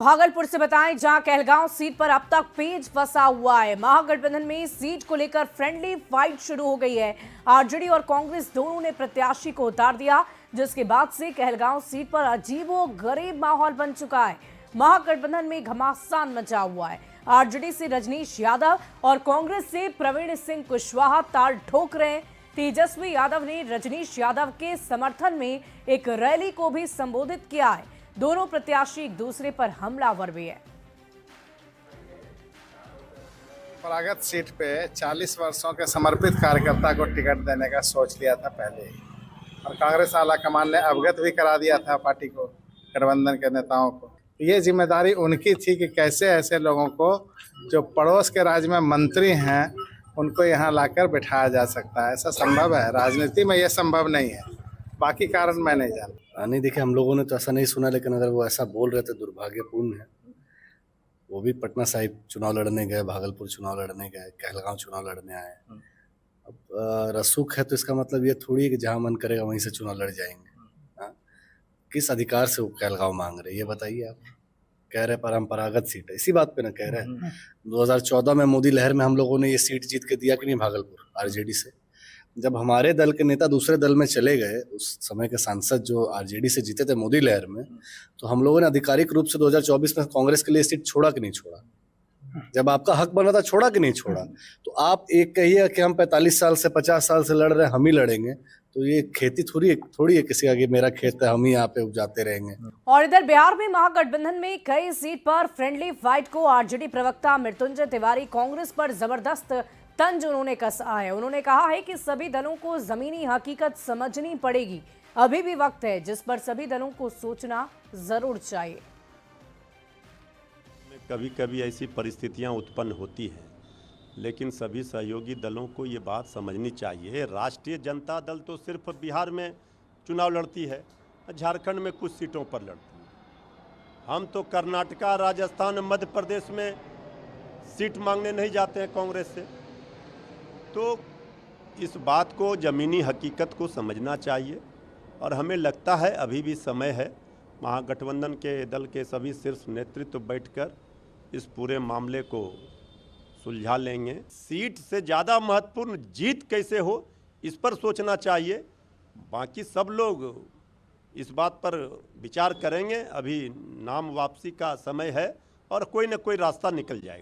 भागलपुर से बताएं, जहां कहलगांव सीट पर अब तक पेच फंसा हुआ है। महागठबंधन में सीट को लेकर फ्रेंडली फाइट शुरू हो गई है। आरजेडी और कांग्रेस दोनों ने प्रत्याशी को उतार दिया, जिसके बाद से कहलगांव सीट पर अजीबोगरीब माहौल बन चुका है। महागठबंधन में घमासान मचा हुआ है। आरजेडी से रजनीश यादव और कांग्रेस से प्रवीण सिंह कुशवाहा ताल ठोक रहे हैं। तेजस्वी यादव ने रजनीश यादव के समर्थन में एक रैली को भी संबोधित किया है। दोनों प्रत्याशी एक दूसरे पर हमलावर भी है। परागत सीट पे 40 वर्षों के समर्पित कार्यकर्ता को टिकट देने का सोच लिया था पहले ही, और कांग्रेस आलाकमान ने अवगत भी करा दिया था पार्टी को, गठबंधन के नेताओं को। ये जिम्मेदारी उनकी थी कि कैसे ऐसे लोगों को जो पड़ोस के राज्य में मंत्री हैं उनको यहाँ लाकर बिठाया जा सकता है। ऐसा संभव है? राजनीति में यह संभव नहीं है। बाकी कारण मैं नहीं जानता। नहीं, देखिए, हम लोगों ने तो ऐसा नहीं सुना, लेकिन अगर वो ऐसा बोल रहे थे दुर्भाग्यपूर्ण है। वो भी पटना साहिब चुनाव लड़ने गए, भागलपुर चुनाव लड़ने गए, कहलगांव चुनाव लड़ने आए। अब रसूख है तो इसका मतलब ये थोड़ी है कि जहां मन करेगा वहीं से चुनाव लड़ जाएंगे। किस अधिकार से वो कहलगांव मांग रहे, ये बताइए आप। कह रहे परंपरागत सीट है, इसी बात पे ना कह रहे हैं। 2014 में मोदी लहर में हम लोगों ने ये सीट जीत के दिया कि नहीं, भागलपुर आरजेडी से। जब हमारे दल के नेता दूसरे दल में चले गए, उस समय के सांसद जो आरजेडी से जीते थे मोदी लहर में, तो हम लोगों ने आधिकारिक रूप से 2024 में कांग्रेस के लिए सीट छोड़ा कि नहीं छोड़ा? जब आपका हक बना था, छोड़ा कि नहीं छोड़ा? तो आप एक कहिए कि हम 45 साल से 50 साल से लड़ रहे हैं, हम ही लड़ेंगे, तो ये खेती थोड़ी है किसी का कि मेरा खेत है, हम ही यहाँ पे उपजाते रहेंगे। और इधर बिहार में महागठबंधन में कई सीट पर फ्रेंडली फाइट को आरजेडी प्रवक्ता मृत्युंजय तिवारी कांग्रेस पर जबरदस्त तंज उन्होंने कसा है। उन्होंने कहा है कि सभी दलों को जमीनी हकीकत समझनी पड़ेगी। अभी भी वक्त है जिस पर सभी दलों को सोचना जरूर चाहिए। कभी कभी ऐसी परिस्थितियां उत्पन्न होती हैं, लेकिन सभी सहयोगी दलों को ये बात समझनी चाहिए। राष्ट्रीय जनता दल तो सिर्फ बिहार में चुनाव लड़ती है, झारखंड में कुछ सीटों पर लड़ती है। हम तो कर्नाटका, राजस्थान, मध्य प्रदेश में सीट मांगने नहीं जाते हैं कांग्रेस से। तो इस बात को, ज़मीनी हकीकत को समझना चाहिए, और हमें लगता है अभी भी समय है। महागठबंधन के दल के सभी शीर्ष नेतृत्व बैठकर इस पूरे मामले को सुलझा लेंगे। सीट से ज़्यादा महत्वपूर्ण जीत कैसे हो, इस पर सोचना चाहिए। बाकी सब लोग इस बात पर विचार करेंगे। अभी नाम वापसी का समय है और कोई न कोई रास्ता निकल जाएगा।